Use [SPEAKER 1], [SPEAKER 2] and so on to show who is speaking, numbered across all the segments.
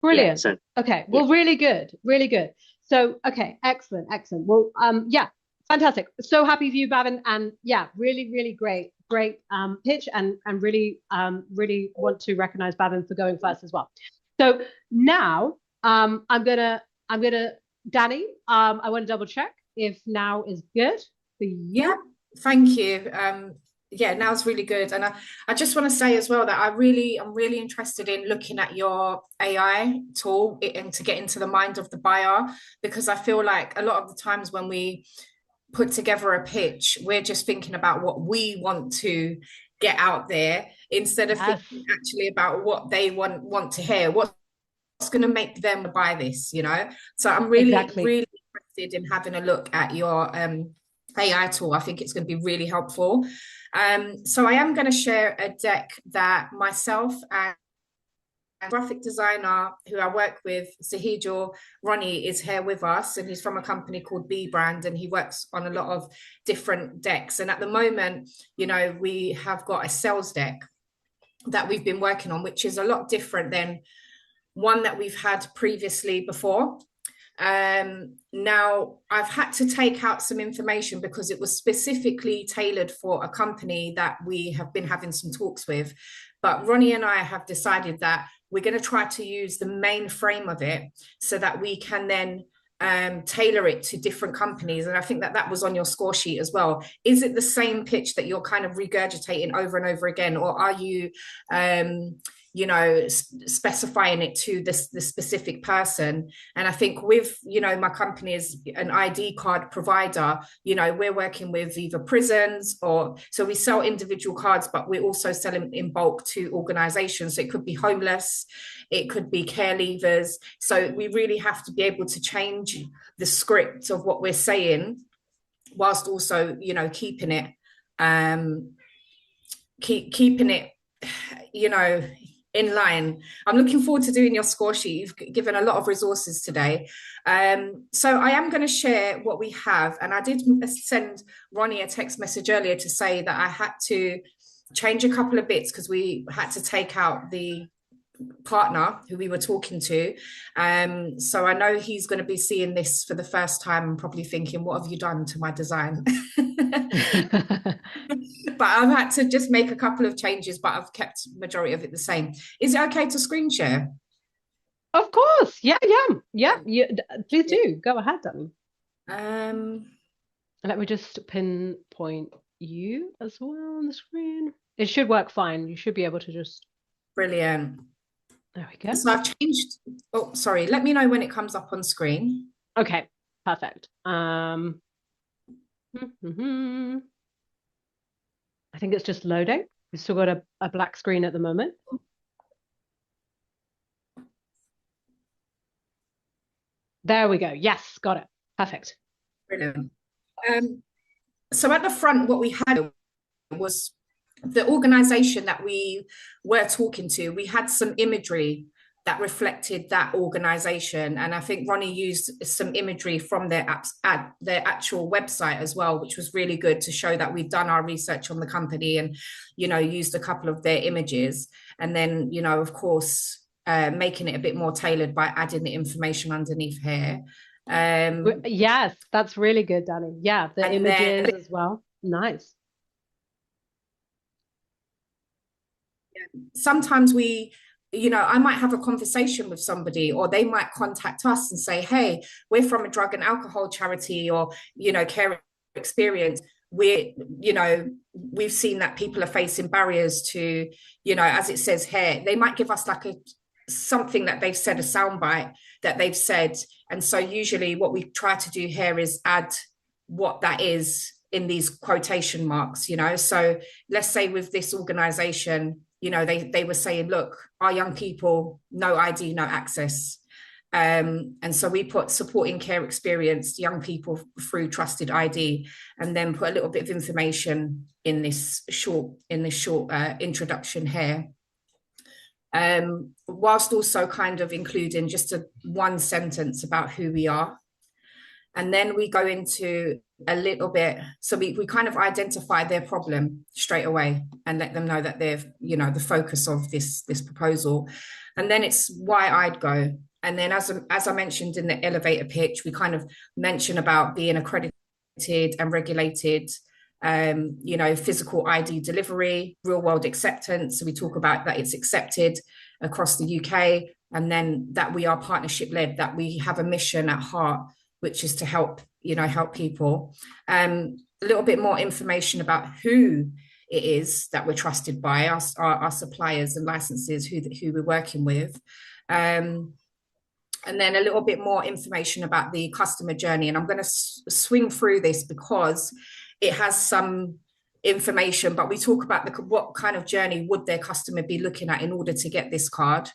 [SPEAKER 1] Yeah,
[SPEAKER 2] Brilliant.
[SPEAKER 1] so
[SPEAKER 2] Okay.
[SPEAKER 1] yeah.
[SPEAKER 2] Well, really good. Really good. So, okay, excellent, excellent. Well, yeah, fantastic. So happy for you, Bavin, and yeah, really, really great, great pitch, and really, really want to recognize Bavin for going first as well. So now, I'm gonna, Danny, I want to double check if now is good for
[SPEAKER 3] Yeah,
[SPEAKER 2] you.
[SPEAKER 3] thank you. Yeah, now's really good. And I just want to say as well that I'm really interested in looking at your AI tool and to get into the mind of the buyer, because I feel like a lot of the times when we put together a pitch, we're just thinking about what we want to get out there instead of
[SPEAKER 2] Yes,
[SPEAKER 3] thinking actually about what they want to hear, what's going to make them buy this, you know? So I'm really,
[SPEAKER 2] exactly.
[SPEAKER 3] really interested in having a look at your AI tool. I think it's going to be really helpful. So I am going to share a deck that myself and graphic designer who I work with, Sahijul Ronnie, is here with us, and he's from a company called B Brand, and he works on a lot of different decks. And at the moment, you know, we have got a sales deck that we've been working on, which is a lot different than one that we've had previously before. Now, I've had to take out some information because it was specifically tailored for a company that we have been having some talks with. But Ronnie and I have decided that we're going to try to use the main frame of it so that we can then tailor it to different companies. And I think that that was on your score sheet as well. Is it the same pitch that you're kind of regurgitating over and over again, or are you you know, specifying it to this the specific person? And I think with, you know, my company is an ID card provider, you know, we're working with either prisons, or so we sell individual cards, but we're also selling in bulk to organizations. So it could be homeless, it could be care leavers. So we really have to be able to change the script of what we're saying whilst also, you know, keeping it keeping it, you know, in line. I'm looking forward to doing your score sheet. You've given a lot of resources today. So I am going to share what we have. And I did send Ronnie a text message earlier to say that I had to change a couple of bits because we had to take out the partner who we were talking to. So I know he's going to be seeing this for the first time and probably thinking, what have you done to my design? But I've had to just make a couple of changes, but I've kept majority of it the same. Is it okay to screen share?
[SPEAKER 2] Of course. Yeah, yeah, yeah.
[SPEAKER 3] Yeah.
[SPEAKER 2] Please do. Go ahead, Danny.
[SPEAKER 3] Um,
[SPEAKER 2] Let me just pinpoint you as well on the screen. It should work fine. You should be able to just.
[SPEAKER 3] Brilliant.
[SPEAKER 2] There we go.
[SPEAKER 3] So I've changed. Oh, sorry. Let me know when it comes up on screen.
[SPEAKER 2] Okay, perfect. I think it's just loading. We've still got a black screen at the moment. There we go. Yes, got it. Perfect.
[SPEAKER 3] Brilliant. Um, so at the front, what we had was the organization that we were talking to. We had some imagery that reflected that organization, and I think Ronnie used some imagery from their apps at their actual website as well, which was really good to show that we've done our research on the company and, you know, used a couple of their images. And then, you know, of course, making it a bit more tailored by adding the information underneath here.
[SPEAKER 2] Yes, that's really good, Danny. Yeah, the
[SPEAKER 3] And then
[SPEAKER 2] images as well. Nice.
[SPEAKER 3] sometimes we, you know, I might have a conversation with somebody, or they might contact us and say, hey, we're from a drug and alcohol charity, or, you know, care experience. We're, you know, we've seen that people are facing barriers to, you know, as it says here, they might give us like a something that they've said, a soundbite that they've said. And so usually what we try to do here is add what that is in these quotation marks, you know. So let's say with this organization, you know, they were saying, look, our young people, no ID, no access. And so we put supporting care experienced young people through trusted ID, and then put a little bit of information in this short introduction here, whilst also kind of including just one sentence about who we are. And then we go into a little bit, so we kind of identify their problem straight away and let them know that they're, you know, the focus of this proposal. And then it's why I'd go. And then as I mentioned in the elevator pitch, we kind of mention about being accredited and regulated, you know, physical ID delivery, real world acceptance. So we talk about that it's accepted across the UK, and then that we are partnership led, that we have a mission at heart, which is to help, you know, help people. A little bit more information about who it is that we're trusted by, our suppliers and licenses, who we're working with. And then a little bit more information about the customer journey. And I'm going to swing through this because it has some information, but we talk about what kind of journey would their customer be looking at in order to get this card.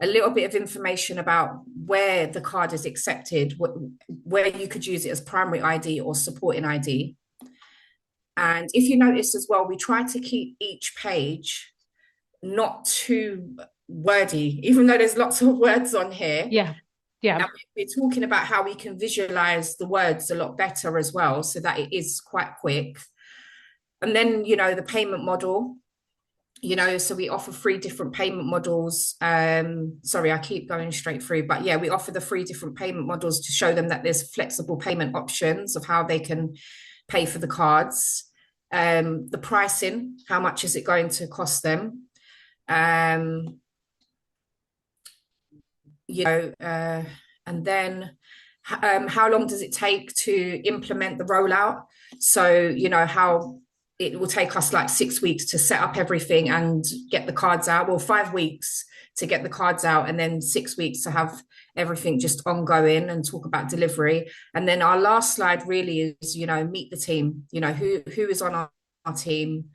[SPEAKER 3] A little bit of information about where the card is accepted, where you could use it as primary ID or supporting ID. And if you notice as well, we try to keep each page not too wordy, even though there's lots of words on here.
[SPEAKER 2] Yeah.
[SPEAKER 3] And we're talking about how we can visualize the words a lot better as well, so that it is quite quick. And then, you know, the payment model, you know, so we offer 3 different payment models. Sorry, I keep going straight through, but yeah, we offer the 3 different payment models to show them that there's flexible payment options of how they can pay for the cards. The pricing, how much is it going to cost them? You know, and then how long does it take to implement the rollout? So, you know, how it will take us like 6 weeks to set up everything and get the cards out. Well, 5 weeks to get the cards out, and then 6 weeks to have everything just ongoing, and talk about delivery. And then our last slide really is, you know, meet the team, you know, who is on our team,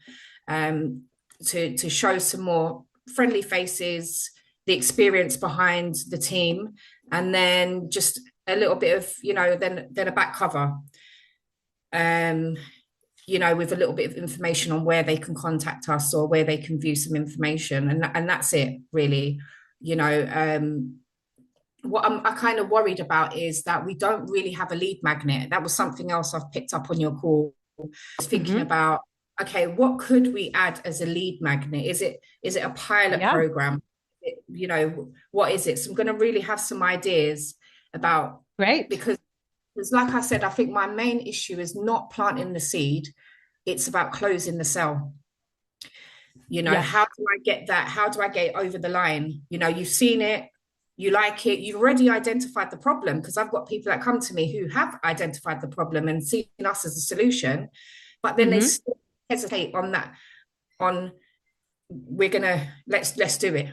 [SPEAKER 3] to show some more friendly faces, the experience behind the team, and then just a little bit of, you know, then a back cover, you know, with a little bit of information on where they can contact us or where they can view some information, and that's it really. You know, what I kind of worried about is that we don't really have a lead magnet. That was something else I've picked up on your call, thinking about, okay, what could we add as a lead magnet? Is it a pilot program? You know, what is it? So I'm going to really have some ideas about, because like I said, I think my main issue is not planting the seed, it's about closing the sale. You know, how do I get that? How do I get over the line? You know, you've seen it, you like it, you've already identified the problem, because I've got people that come to me who have identified the problem and seen us as a solution, but then they still hesitate on that, on we're gonna let's do it,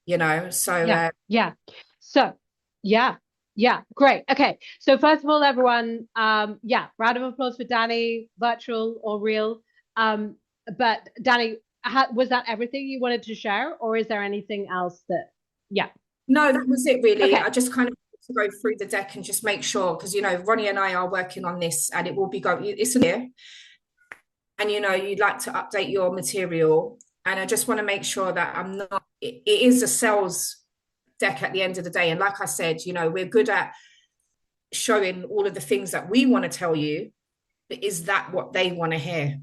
[SPEAKER 3] you know. So
[SPEAKER 2] great. Okay, so first of all, everyone, round of applause for Danny, virtual or real. But Danny, was that everything you wanted to share, or is there anything else that
[SPEAKER 3] No, that was it really. I just kind of to go through the deck and just make sure, because, you know, Ronnie and I are working on this, and it will be going, it's a year, and, you know, you'd like to update your material, and I just want to make sure that I'm not, it is a sales deck at the end of the day. And like I said, you know, we're good at showing all of the things that we want to tell you, but is that what they want to hear,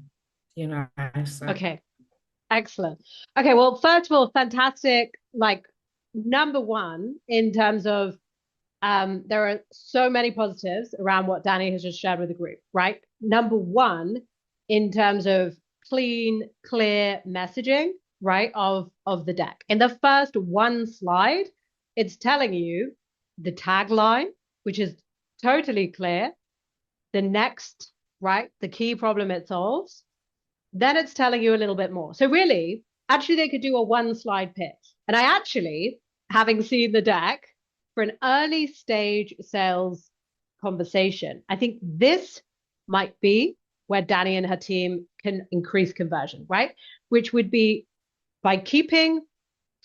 [SPEAKER 3] you know? So.
[SPEAKER 2] Okay, excellent. Okay, well, first of all, fantastic. Like, number one, in terms of there are so many positives around what Danny has just shared with the group, right? Number one, in terms of clean, clear messaging, right, of the deck. In the first one slide, it's telling you the tagline, which is totally clear. The next, right, the key problem it solves. Then it's telling you a little bit more. So really, actually, they could do a 1-slide pitch. And I actually, having seen the deck for an early stage sales conversation, I think this might be where Danny and her team can increase conversion, right? Which would be by keeping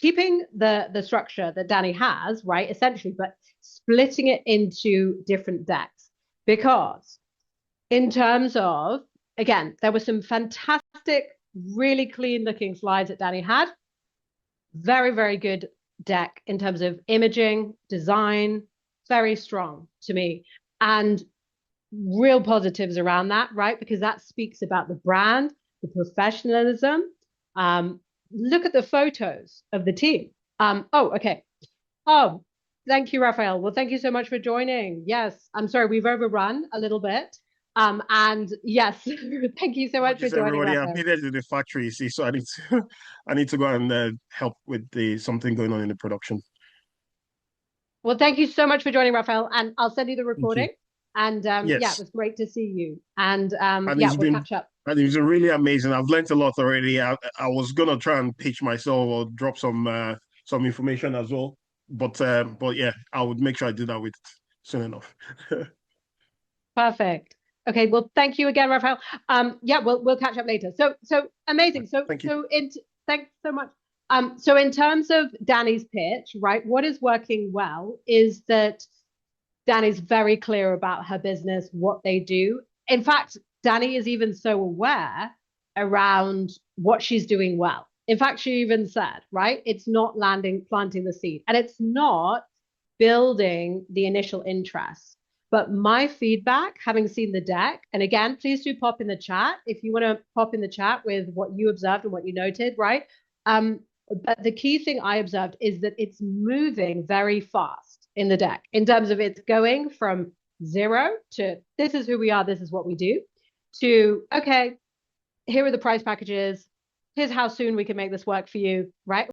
[SPEAKER 2] the structure that Danny has, right, essentially, but splitting it into different decks. Because in terms of, again, there were some fantastic, really clean looking slides that Danny had. Very, very good deck in terms of imaging, design, very strong to me. And real positives around that, right? Because that speaks about the brand, the professionalism. Look at the photos of the team. Oh, okay. Oh, thank you, Raphael. Well, thank you so much for joining. Yes, I'm sorry, we've overrun a little bit. And yes, thank you so much for
[SPEAKER 1] Apologies,
[SPEAKER 2] joining,
[SPEAKER 1] everybody. I'm
[SPEAKER 2] Raphael.
[SPEAKER 1] needed in the factory, see, so I need to I need to go and help with the something going on in the production.
[SPEAKER 2] Well, thank you so much for joining, Raphael, and I'll send you the
[SPEAKER 1] Thank you.
[SPEAKER 2] recording. And yeah, it
[SPEAKER 1] Yes,
[SPEAKER 2] was great to see you. And
[SPEAKER 1] and
[SPEAKER 2] yeah, we'll catch up.
[SPEAKER 1] it's been really amazing. I've learned a lot already. I was gonna try and pitch myself or drop some information as well, but yeah, I would make sure I do that with soon enough.
[SPEAKER 2] Perfect. Okay, well, thank you again, Raphael. Yeah, we'll catch up later. So amazing.
[SPEAKER 1] Thank you.
[SPEAKER 2] Thanks so much. So in terms of Danny's pitch, right, what is working well is that Danny's very clear about her business, what they do. In fact, Danny is even so aware around what she's doing well. In fact, she even said, right, it's not planting the seed, and it's not building the initial interest. But my feedback, having seen the deck, and again, please do pop in the chat if you want to pop in the chat with what you observed and what you noted, right? But the key thing I observed is that it's moving very fast in the deck in terms of it's going from 0 to this is who we are, this is what we do, to okay, here are the price packages, here's how soon we can make this work for you, right?